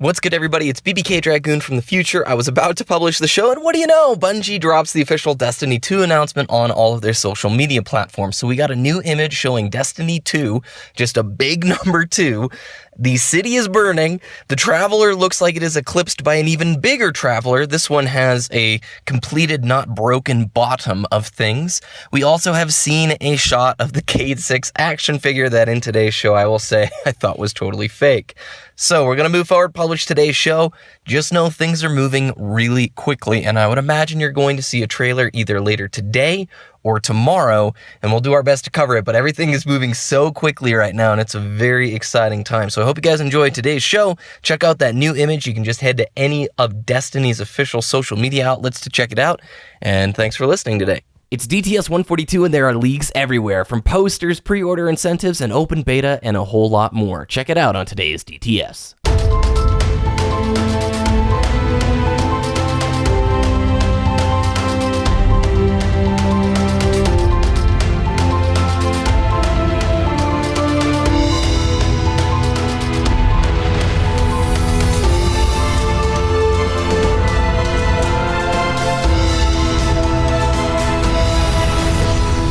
What's good, everybody? It's BBKDRAGOON from the future. I was about to publish the show, and what do you know? Bungie drops the official Destiny 2 announcement on all of their social media platforms. So we got a new image showing Destiny 2, just a big number 2. The city is burning. The Traveler looks like it is eclipsed by an even bigger Traveler. This one has a completed, not broken bottom of things. We also have seen a shot of the Cade 6 action figure that in today's show, I will say, I thought was totally fake. So we're going to move forward, publish today's show. Just know things are moving really quickly, and I would imagine you're going to see a trailer either later today or tomorrow, and we'll do our best to cover it, but everything is moving so quickly right now, and it's a very exciting time. So I hope you guys enjoyed today's show. Check out that new image. You can just head to any of Destiny's official social media outlets to check it out, and thanks for listening today. It's DTS 142, and there are leaks everywhere, from posters, pre-order incentives, and open beta, and a whole lot more. Check it out on today's DTS.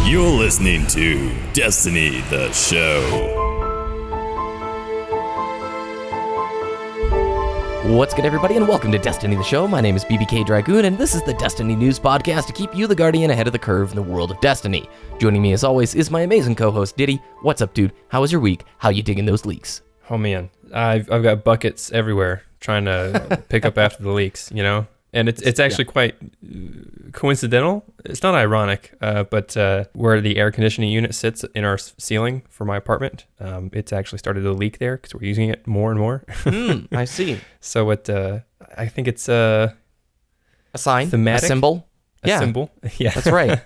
You're listening to Destiny the Show. What's good, everybody, and welcome to Destiny the Show. My name is BBKDRAGOON, and this is the Destiny News Podcast to keep you, the Guardian, ahead of the curve in the world of Destiny. Joining me, as always, is my amazing co-host, Ditty. What's up, dude? How was your week? How you digging those leaks? Oh, man. I've got buckets everywhere trying to pick up after the leaks, you know? And it's actually quite coincidental. It's not ironic, but where the air conditioning unit sits in our ceiling for my apartment, it's actually started to leak there because we're using it more and more. I see. So I think it's a sign, thematic, a symbol. A symbol. Yeah, that's right.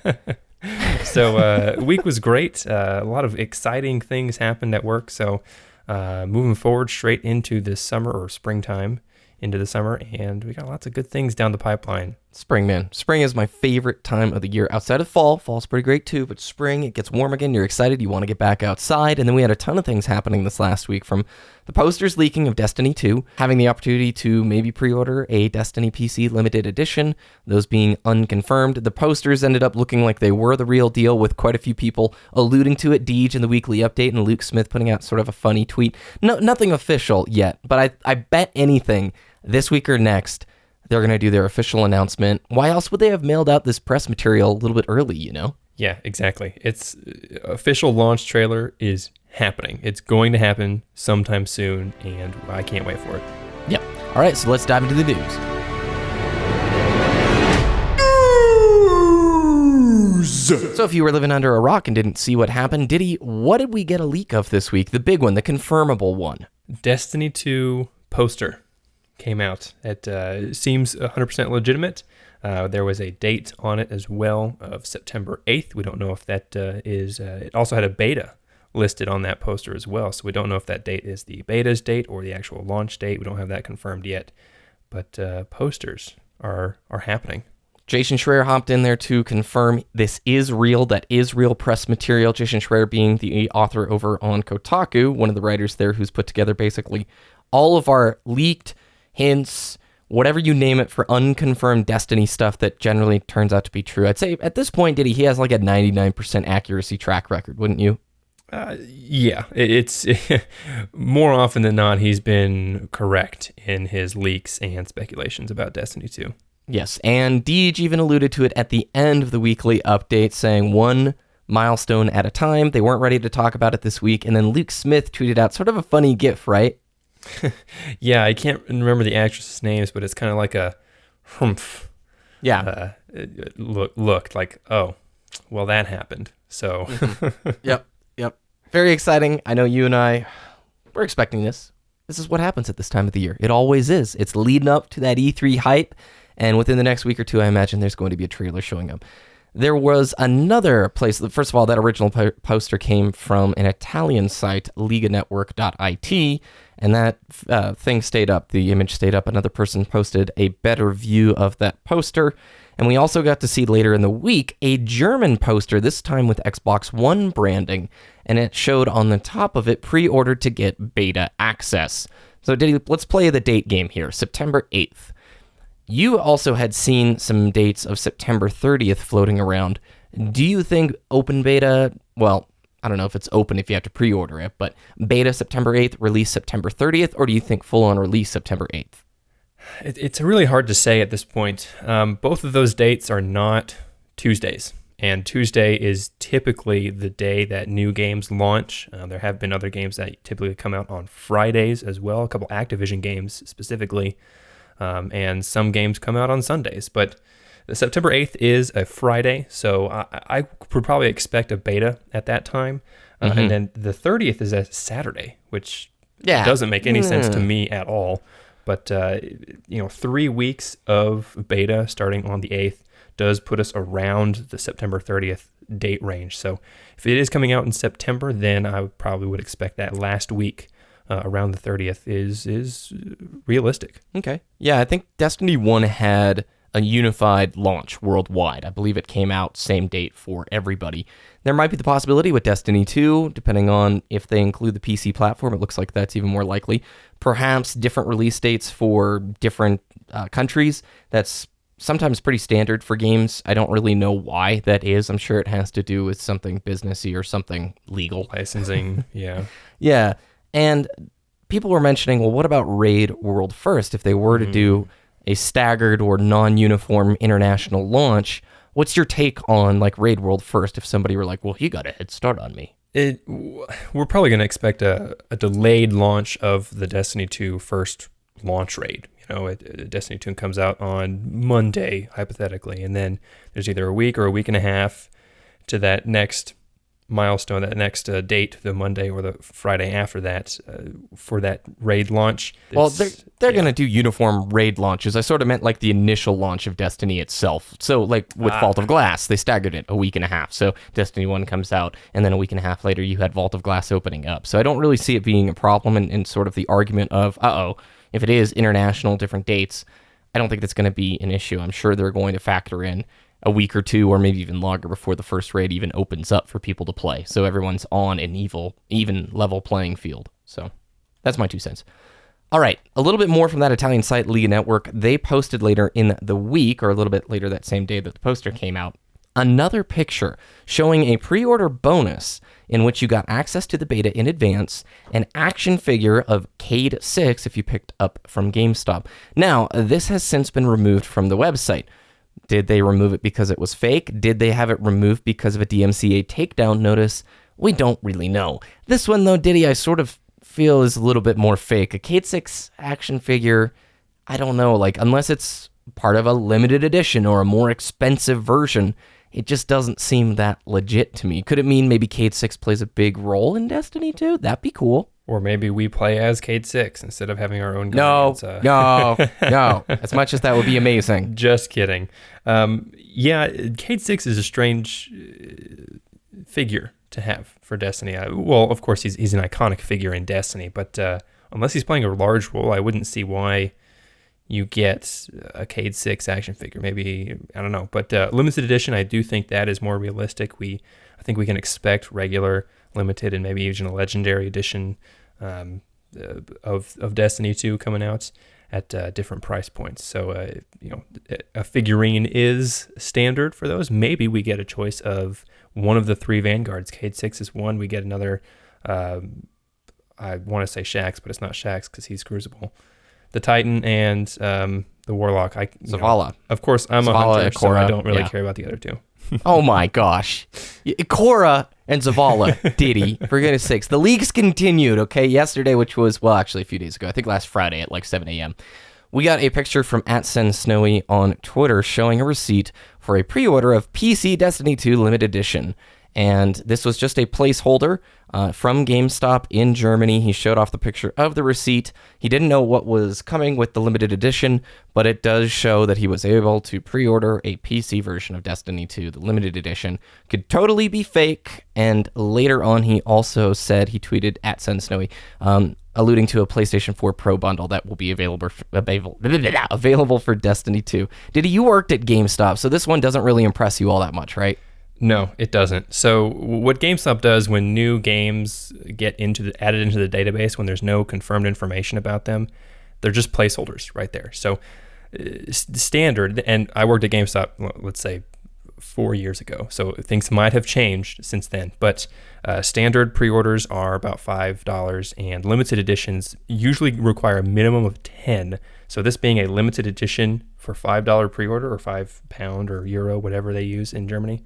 So week was great. A lot of exciting things happened at work. So moving forward straight into the summer or springtime. Into the summer, and we got lots of good things down the pipeline. Spring, man. Spring is my favorite time of the year. Outside of fall, fall's pretty great too, but spring, it gets warm again, you're excited, you want to get back outside, and then we had a ton of things happening this last week, from the posters leaking of Destiny 2, having the opportunity to maybe pre-order a Destiny PC limited edition, those being unconfirmed. The posters ended up looking like they were the real deal, with quite a few people alluding to it, Deej in the weekly update, and Luke Smith putting out sort of a funny tweet. No, nothing official yet, but I bet anything this week or next, they're going to do their official announcement. Why else would they have mailed out this press material a little bit early, you know? Yeah, exactly. It's official launch trailer is happening. It's going to happen sometime soon, and I can't wait for it. Yep. All right, so let's dive into the news. So if you were living under a rock and didn't see what happened, Ditty, what did we get a leak of this week? The big one, the confirmable one. Destiny 2 poster came out. It seems 100% legitimate. There was a date on it as well of September 8th. We don't know if that is... it also had a beta listed on that poster as well, so we don't know if that date is the beta's date or the actual launch date. We don't have that confirmed yet, but posters are happening. Jason Schreier hopped in there to confirm this is real. That is real press material. Jason Schreier being the author over on Kotaku, one of the writers there who's put together basically all of our leaked hints, whatever you name it, for unconfirmed Destiny stuff that generally turns out to be true. I'd say at this point, Ditty, he has like a 99% accuracy track record, wouldn't you? Yeah, it's more often than not, he's been correct in his leaks and speculations about Destiny 2. Yes, and Deej even alluded to it at the end of the weekly update, saying one milestone at a time. They weren't ready to talk about it this week, and then Luke Smith tweeted out sort of a funny gif, right? Yeah, I can't remember the actress's names, but it's kind of like a humph. Yeah. It looked like, oh, well, that happened. So. Yep. Very exciting. I know you and I, we're expecting this. This is what happens at this time of the year. It always is. It's leading up to that E3 hype, and within the next week or two, I imagine there's going to be a trailer showing up. There was another place. First of all, that original poster came from an Italian site, liganetwork.it, and that thing stayed up. The image stayed up. Another person posted a better view of that poster. And we also got to see later in the week a German poster, this time with Xbox One branding, and it showed on the top of it, pre-ordered to get beta access. So, Diddy, let's play the date game here. September 8th. You also had seen some dates of September 30th floating around. Do you think open beta, well, I don't know if it's open if you have to pre-order it, but beta September 8th, release September 30th, or do you think full-on release September 8th? It's really hard to say at this point. Both of those dates are not Tuesdays, and Tuesday is typically the day that new games launch. There have been other games that typically come out on Fridays as well, a couple Activision games specifically, and some games come out on Sundays. But September 8th is a Friday, so I would probably expect a beta at that time. And then the 30th is a Saturday, which doesn't make any sense to me at all. But, 3 weeks of beta starting on the 8th does put us around the September 30th date range. So if it is coming out in September, then I probably would expect that last week around the 30th is realistic. Okay. Yeah, I think Destiny 1 had a unified launch worldwide. I believe it came out same date for everybody. There might be the possibility with Destiny 2, depending on if they include the PC platform. It looks like that's even more likely. Perhaps different release dates for different countries. That's sometimes pretty standard for games. I don't really know why that is. I'm sure it has to do with something businessy or something legal. Licensing, yeah. Yeah, and people were mentioning, well, what about Raid World First? If they were to do a staggered or non-uniform international launch, what's your take on like Raid World First if somebody were like, well, he got a head start on me? We're probably going to expect a delayed launch of the Destiny 2 first launch raid. Destiny 2 comes out on Monday, hypothetically, and then there's either a week or a week and a half to that next milestone, that next date, the Monday or the Friday after that, for that raid launch. Well, they're going to do uniform raid launches. I sort of meant like the initial launch of Destiny itself. So like with Vault of Glass, they staggered it a week and a half. So Destiny 1 comes out, and then a week and a half later you had Vault of Glass opening up. So I don't really see it being a problem in sort of the argument of, if it is international, different dates, I don't think that's going to be an issue. I'm sure they're going to factor in a week or two, or maybe even longer before the first raid even opens up for people to play. So everyone's on an even level playing field. So that's my 2 cents. All right, a little bit more from that Italian site, Liga Network. They posted later in the week, or a little bit later that same day that the poster came out, another picture showing a pre-order bonus in which you got access to the beta in advance, an action figure of Cade 6 if you picked up from GameStop. Now, this has since been removed from the website. Did they remove it because it was fake? Did they have it removed because of a DMCA takedown notice? We don't really know. This one, though, Ditty, I sort of feel is a little bit more fake. A Cade 6 action figure, I don't know, like, unless it's part of a limited edition or a more expensive version, it just doesn't seem that legit to me. Could it mean maybe Cade 6 plays a big role in Destiny 2? That'd be cool. Or maybe we play as Cade 6 instead of having our own guardians. No. As much as that would be amazing. Just kidding. Cade 6 is a strange figure to have for Destiny. Well, of course, he's an iconic figure in Destiny, but unless he's playing a large role, I wouldn't see why you get a Cade 6 action figure. Maybe, I don't know. But limited edition, I do think that is more realistic. I think we can expect regular, limited, and maybe even a legendary edition of Destiny 2 coming out at different price points. So, a figurine is standard for those. Maybe we get a choice of one of the 3 Vanguards. Cade 6 is one. We get another, I want to say Shaxx, but it's not Shaxx because he's Crucible. The Titan and the Warlock. Zavala. Of course, I'm Zavala, a hunter, so I don't really yeah. care about the other 2. Oh my gosh. Korra and Zavala, Ditty, for goodness sakes. The leaks continued, okay? Yesterday, which was, well, actually a few days ago, I think last Friday at like 7 a.m., we got a picture from @SenSnowy on Twitter showing a receipt for a pre-order of PC Destiny 2 Limited Edition. And this was just a placeholder from GameStop in Germany. He showed off the picture of the receipt. He didn't know what was coming with the limited edition, but it does show that he was able to pre-order a PC version of Destiny 2. The limited edition could totally be fake. And later on, he also said, he tweeted @SenSnowy, alluding to a PlayStation 4 Pro bundle that will be available for Destiny 2. Ditty, you worked at GameStop, so this one doesn't really impress you all that much, right? No, it doesn't. So what GameStop does when new games get added into the database, when there's no confirmed information about them, they're just placeholders right there. So standard, and I worked at GameStop, let's say 4 years ago, so things might have changed since then, but standard pre-orders are about $5, and limited editions usually require a minimum of 10. So this being a limited edition for $5 pre-order, or £5 or euro, whatever they use in Germany,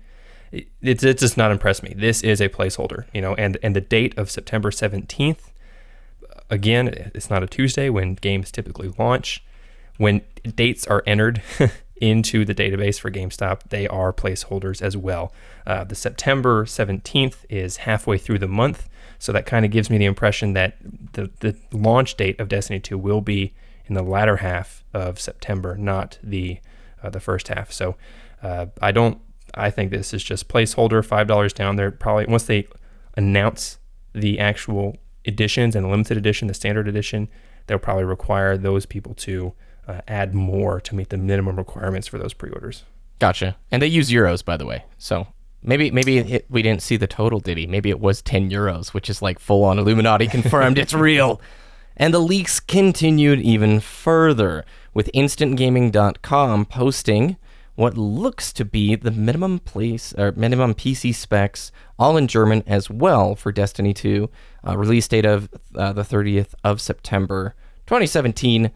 it does not impress me. This is a placeholder, and the date of September 17th, again, it's not a Tuesday when games typically launch. When dates are entered into the database for GameStop, they are placeholders as well. The September 17th is halfway through the month, so that kind of gives me the impression that the launch date of Destiny 2 will be in the latter half of September, not the first half. So I think this is just placeholder, $5 down there. Probably once they announce the actual editions and the limited edition, the standard edition, they'll probably require those people to add more to meet the minimum requirements for those pre-orders. Gotcha. And they use euros, by the way. So maybe we didn't see the total, Ditty. Maybe it was 10 euros, which is like full-on Illuminati confirmed. It's real. And the leaks continued even further, with instantgaming.com posting what looks to be the minimum PC specs, all in German as well, for Destiny 2, release date of the 30th of September 2017.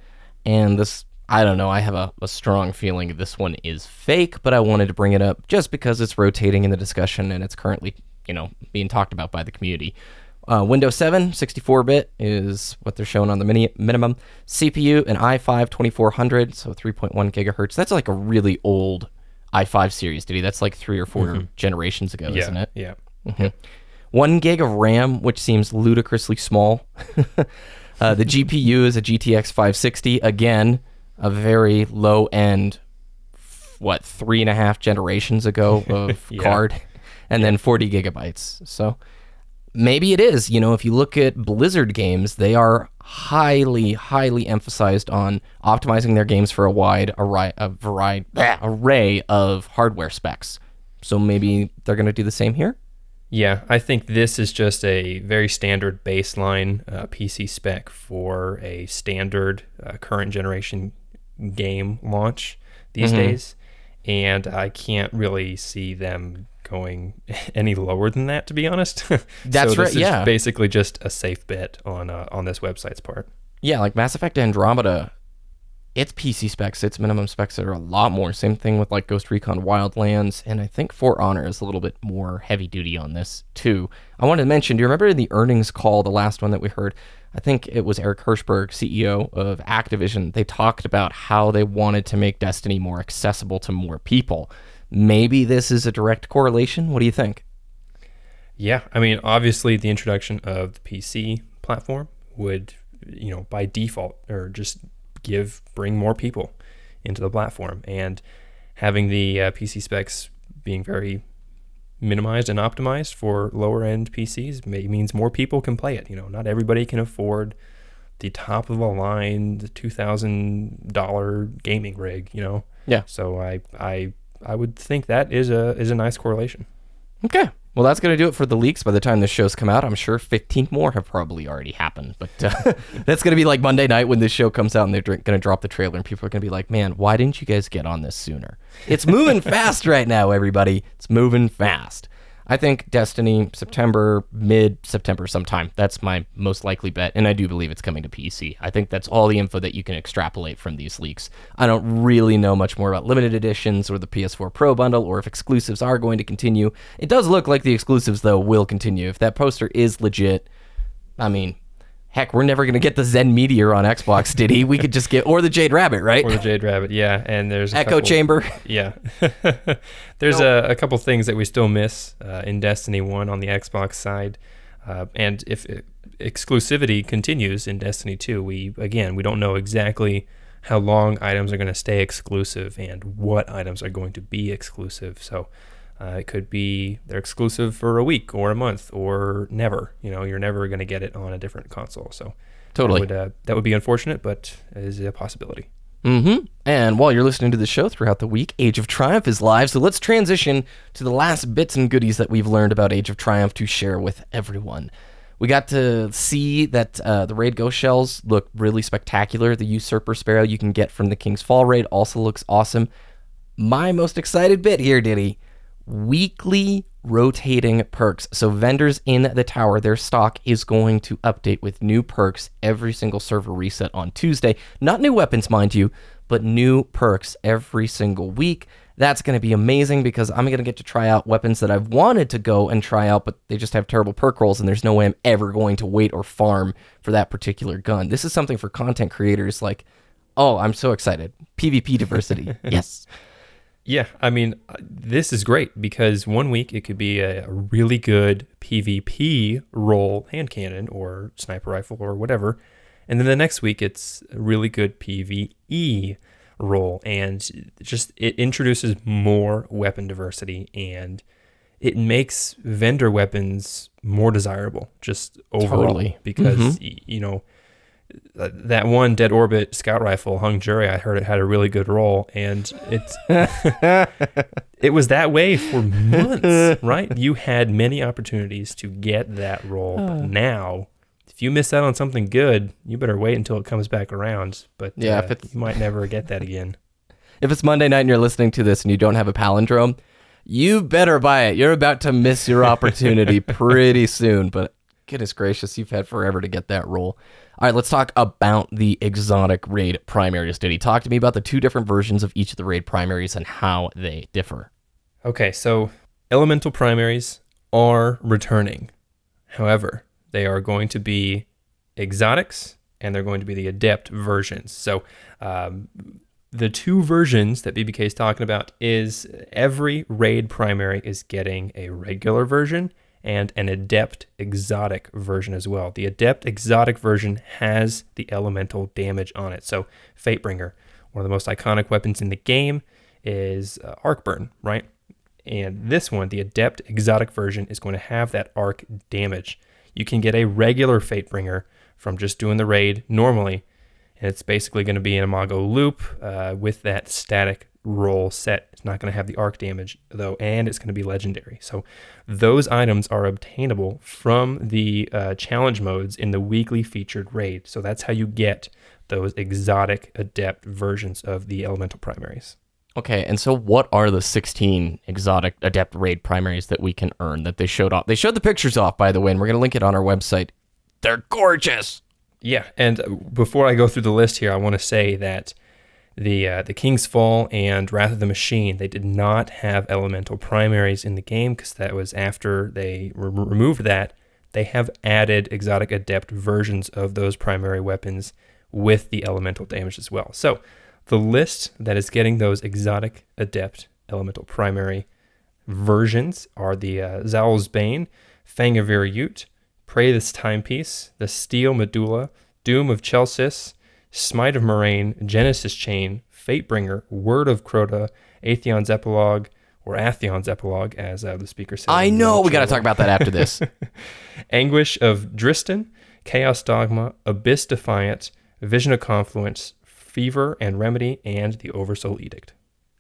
And this, I don't know, I have a strong feeling this one is fake, but I wanted to bring it up just because it's rotating in the discussion and it's currently, being talked about by the community. Windows 7, 64-bit is what they're showing on the minimum. CPU, an i5 2400, so 3.1 gigahertz. That's like a really old i5 series, Ditty. That's like 3 or 4 generations ago, isn't it? Yeah. Mm-hmm. 1 gig of RAM, which seems ludicrously small. The GPU is a GTX 560. Again, a very low-end, 3.5 generations ago of card. And then 40 gigabytes. So maybe it is. If you look at Blizzard games, they are highly, highly emphasized on optimizing their games for a wide array of hardware specs. So maybe they're going to do the same here? Yeah, I think this is just a very standard baseline PC spec for a standard current generation game launch these days. And I can't really see them going any lower than that, to be honest. That's so right. This is basically just a safe bet on this website's part. Yeah, like Mass Effect Andromeda, its PC specs, its minimum specs are a lot more. Same thing with like Ghost Recon Wildlands, and I think For Honor is a little bit more heavy duty on this too. I wanted to mention, do you remember the earnings call, the last one that we heard? I think it was Eric Hirschberg, CEO of Activision. They talked about how they wanted to make Destiny more accessible to more people. Maybe this is a direct correlation. What do you think? Yeah, I mean, obviously the introduction of the PC platform would, by default, or just bring more people into the platform, and having the PC specs being very minimized and optimized for lower end PCs means more people can play it. Not everybody can afford the top of the line, the $2,000 gaming rig. Yeah. So I would think that is a nice correlation. Okay. Well, that's going to do it for the leaks. By the time this show's come out, I'm sure 15 more have probably already happened. But that's going to be like Monday night when this show comes out and they're going to drop the trailer and people are going to be like, man, why didn't you guys get on this sooner? It's moving fast right now, everybody. It's moving fast. I think Destiny, mid-September sometime. That's my most likely bet, and I do believe it's coming to PC. I think that's all the info that you can extrapolate from these leaks. I don't really know much more about limited editions or the PS4 Pro bundle, or if exclusives are going to continue. It does look like the exclusives, though, will continue. If that poster is legit, I mean, heck, we're never going to get the Zen Meteor on Xbox, Ditty. We could just get, or the Jade Rabbit, right? Or the Jade Rabbit, yeah. And there's Echo Chamber. Yeah. There's a couple things that we still miss in Destiny 1 on the Xbox side. And if exclusivity continues in Destiny 2, we don't know exactly how long items are going to stay exclusive and what items are going to be exclusive. So it could be they're exclusive for a week or a month or never. You're never going to get it on a different console. So totally, that would be unfortunate, but it is a possibility. And while you're listening to the show throughout the week, Age of Triumph is live, so let's transition to the last bits and goodies that we've learned about Age of Triumph to share with everyone. We got to see that the raid ghost shells look really spectacular. The Usurper Sparrow you can get from the King's Fall raid also looks awesome. My most excited bit here, Ditty, weekly rotating perks. So vendors in the tower, their stock is going to update with new perks every single server reset on Tuesday. Not new weapons, mind you, but new perks every single week. That's going to be amazing because I'm going to get to try out weapons that I've wanted to go and try out, but they just have terrible perk rolls, and there's no way I'm ever going to wait or farm for that particular gun. This is something for content creators like, oh, I'm so excited. PvP diversity. Yes. Yeah, I mean, this is great because one week it could be a really good PvP roll hand cannon or sniper rifle or whatever, and then the next week it's a really good PvE roll, and just it introduces more weapon diversity and it makes vendor weapons more desirable just overall. Totally. Because you know, that one Dead Orbit scout rifle hung jury, I heard it had a really good roll, and it's it was that way for months, right? You had many opportunities to get that roll, but now if you miss out on something good, you better wait until it comes back around. But yeah, you might never get that again. If it's Monday night and you're listening to this and you don't have a palindrome, you better buy it. You're about to miss your opportunity pretty soon. But goodness gracious, you've had forever to get that roll. All right, let's talk about the exotic raid primaries. Ditty, talk to me about the two different versions of each of the raid primaries and how they differ. Okay, so elemental primaries are returning. However, they are going to be exotics, and they're going to be the adept versions. So the two versions that BBK is talking about is every raid primary is getting a regular version and an adept exotic version as well. The adept exotic version has the elemental damage on it. So Fatebringer, one of the most iconic weapons in the game, is arc burn, right? And this one, the adept exotic version, is going to have that arc damage. You can get a regular Fatebringer from just doing the raid normally, and it's basically going to be an Imago loop with that static roll set. It's not going to have the arc damage, though, and it's going to be legendary. So those items are obtainable from the challenge modes in the weekly featured raid. So that's how you get those exotic adept versions of the elemental primaries. Okay, and so what are the 16 exotic adept raid primaries that we can earn that they showed off? They showed the pictures off, by the way, and we're going to link it on our website. They're gorgeous. Yeah, and before I go through the list here, I want to say that the King's Fall and Wrath of the Machine, they did not have elemental primaries in the game because that was after they removed that. They have added exotic adept versions of those primary weapons with the elemental damage as well. So the list that is getting those exotic adept elemental primary versions are the Zowl's Bane, Fang of Virut, Pray This Timepiece, the Steel Medulla, Doom of Chelsis, Smite of Moraine, Genesis Chain, Fatebringer, Word of Crota, Atheon's Epilogue, or Atheon's Epilogue, as the speaker said. I know, we got to talk about that after this. Anguish of Dristan, Chaos Dogma, Abyss Defiant, Vision of Confluence, Fever and Remedy, and the Oversoul Edict.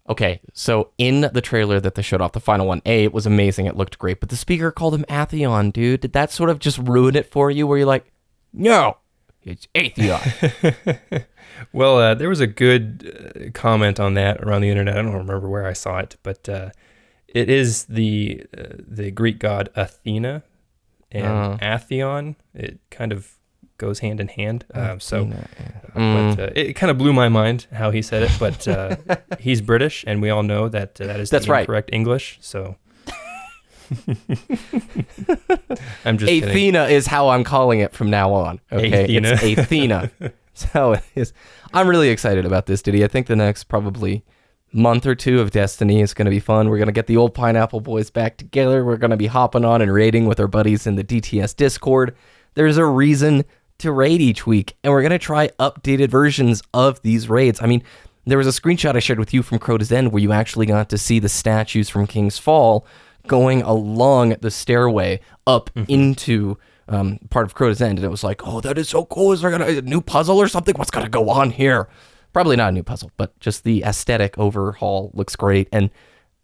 Okay, so in the trailer that they showed off, the final one, it was amazing, it looked great, but the speaker called him Atheon, dude. Did that sort of just ruin it for you, where you're like, no, it's Atheon? Well, there was a good comment on that around the internet. I don't remember where I saw it, but it is the Greek god Athena, and Atheon, it kind of goes hand in hand. But it kind of blew my mind how he said it, but he's British, and we all know that is the incorrect English, so I'm just Athena kidding. is how I'm calling it from now on. Okay, Athena. It's Athena. That's how it is. I'm really excited about this, Ditty. I think the next probably month or two of Destiny is going to be fun. We're going to get the old Pineapple Boys back together. We're going to be hopping on and raiding with our buddies in the DTS Discord. There's a reason to raid each week, and we're going to try updated versions of these raids. I mean, there was a screenshot I shared with you from Crota's End where you actually got to see the statues from King's Fall going along the stairway up into part of Crota's End, and it was like, oh, that is so cool. Is there a new puzzle or something? What's going to go on here? Probably not a new puzzle, but just the aesthetic overhaul looks great. And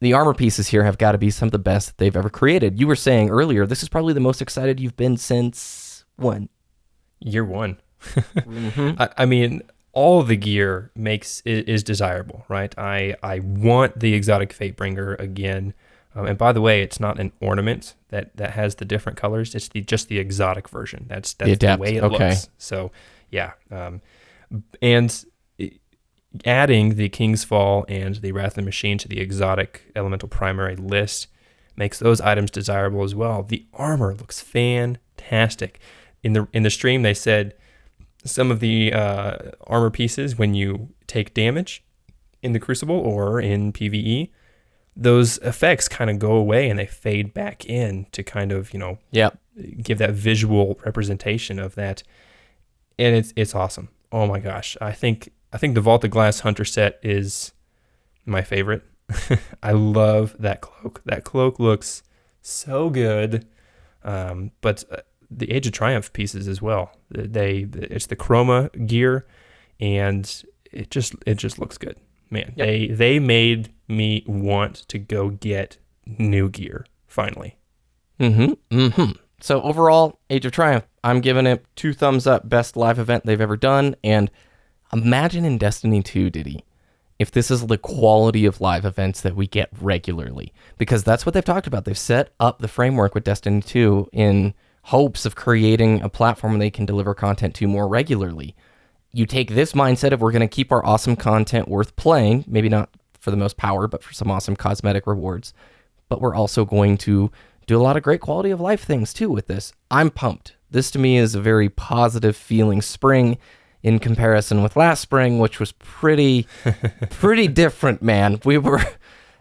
the armor pieces here have got to be some of the best that they've ever created. You were saying earlier, this is probably the most excited you've been since when? Year one. Mm-hmm. I mean, all of the gear is desirable, right? I want the exotic Fatebringer again. And by the way, it's not an ornament that has the different colors. It's just the exotic version. That's the way it looks. So yeah, and adding the King's Fall and the Wrath of the Machine to the exotic elemental primary list makes those items desirable as well. The armor looks fantastic. In the stream, they said some of the armor pieces, when you take damage in the Crucible or in PvE, those effects kind of go away and they fade back in to kind of, give that visual representation of that. And it's awesome. Oh my gosh. I think the Vaulted Glass Hunter set is my favorite. I love that cloak. That cloak looks so good. But the Age of Triumph pieces as well. It's the chroma gear, and it just looks good. Man, yep. They made me want to go get new gear finally. So overall, Age of Triumph, I'm giving it 2 thumbs up. Best live event they've ever done. And imagine in Destiny 2, Ditty, if this is the quality of live events that we get regularly, because that's what they've talked about. They've set up the framework with Destiny 2 in hopes of creating a platform where they can deliver content to more regularly. You take this mindset of we're going to keep our awesome content worth playing, maybe not for the most power, but for some awesome cosmetic rewards. But we're also going to do a lot of great quality of life things too with this. I'm pumped. This to me is a very positive feeling spring in comparison with last spring, which was pretty different, man.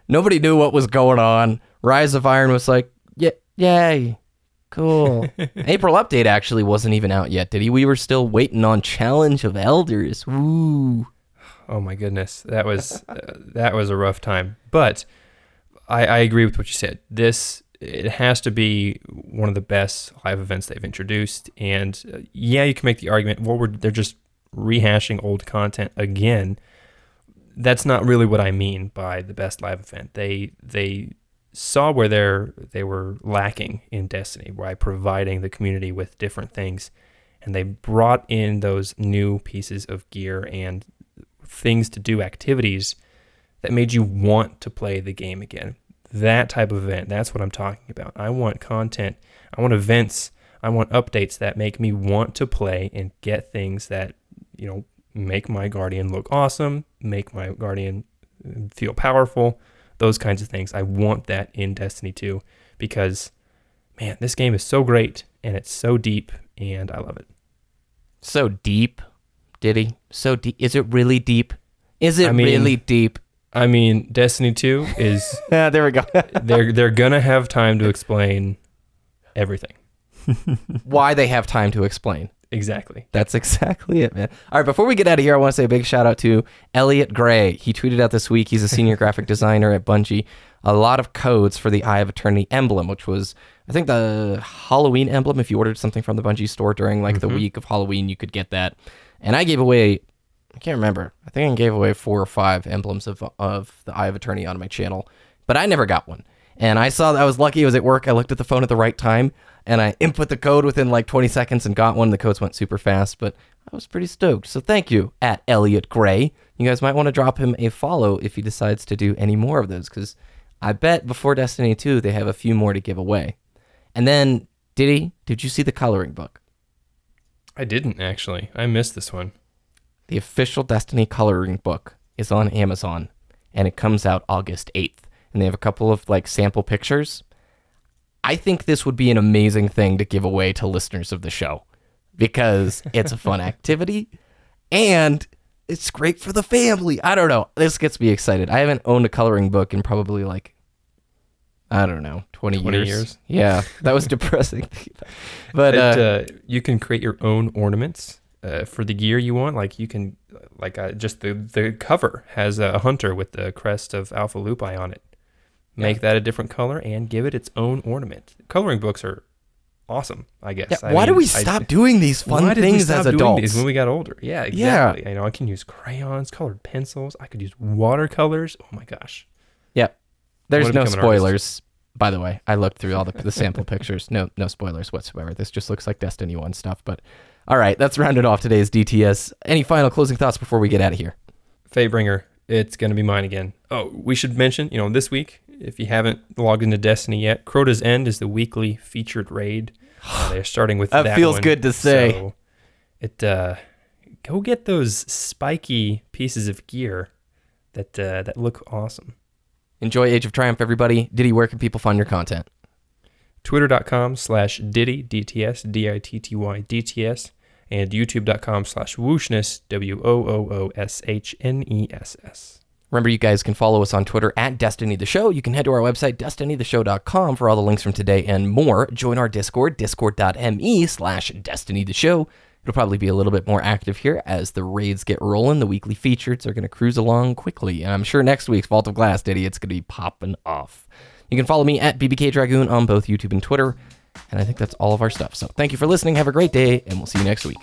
Nobody knew what was going on. Rise of Iron was like, yay. Cool. April update actually wasn't even out yet, did he? We were still waiting on Challenge of Elders. Woo. Oh my goodness, that was a rough time. But I agree with what you said. It has to be one of the best live events they've introduced. And you can make the argument, well, they're just rehashing old content again. That's not really what I mean by the best live event. They saw where they were lacking in Destiny by providing the community with different things, and they brought in those new pieces of gear and things to do, activities that made you want to play the game again. That type of event, that's what I'm talking about. I want content, I want events, I want updates that make me want to play and get things that, make my Guardian look awesome, make my Guardian feel powerful. Those kinds of things. I want that in Destiny 2 because, man, this game is so great and it's so deep and I love it. So deep, Ditty? So deep. Is it really deep? Really deep? I mean, Destiny 2 is... Yeah, there we go. they're going to have time to explain everything. Why they have time to explain. Exactly. That's exactly it, man. All right, before we get out of here, I want to say a big shout out to Elliot Gray. He tweeted out this week, he's a senior graphic designer at Bungie, a lot of codes for the Eye of Eternity emblem, which was, I think, the Halloween emblem. If you ordered something from the Bungie store during the week of Halloween, you could get that. And I gave away, I can't remember, I think I gave away 4 or 5 emblems of the Eye of Eternity on my channel, but I never got one. And I saw that I was lucky. I was at work. I looked at the phone at the right time, and I input the code within 20 seconds and got one. The codes went super fast, but I was pretty stoked. So thank you, at Elliot Gray. You guys might want to drop him a follow if he decides to do any more of those, because I bet before Destiny 2, they have a few more to give away. And then, did you see the coloring book? I didn't, actually. I missed this one. The official Destiny coloring book is on Amazon, and it comes out August 8th. And they have a couple of sample pictures. I think this would be an amazing thing to give away to listeners of the show because it's a fun activity and it's great for the family. I don't know. This gets me excited. I haven't owned a coloring book in probably 20 years. Yeah, that was depressing. But you can create your own ornaments for the gear you want. You can just the cover has a hunter with the crest of Alpha Lupi on it. Make that a different color and give it its own ornament. Coloring books are awesome, I guess. Yeah, why did we stop doing these fun things as adults? When we got older? Yeah, exactly. Yeah. I can use crayons, colored pencils. I could use watercolors. Oh my gosh. Yep. There's no spoilers, by the way. I looked through all the sample pictures. No spoilers whatsoever. This just looks like Destiny 1 stuff. But all right, that's rounded off today's DTS. Any final closing thoughts before we get out of here? Fatebringer, it's going to be mine again. Oh, we should mention, this week, if you haven't logged into Destiny yet, Crota's End is the weekly featured raid. They're starting with that feels one. Good to say. So go get those spiky pieces of gear that look awesome. Enjoy Age of Triumph, everybody. Ditty, where can people find your content? Twitter.com/Ditty, DTS, DITTY, DTS, and YouTube.com/Wooshness, WOOOSHNESS. Remember, you guys can follow us on Twitter at Destiny the Show. You can head to our website, destinytheshow.com, for all the links from today and more. Join our Discord, discord.me/Destiny the Show. It'll probably be a little bit more active here as the raids get rolling. The weekly features are going to cruise along quickly. And I'm sure next week's Vault of Glass, Ditty, it's going to be popping off. You can follow me at BBKDRAGOON on both YouTube and Twitter. And I think that's all of our stuff. So thank you for listening. Have a great day, and we'll see you next week.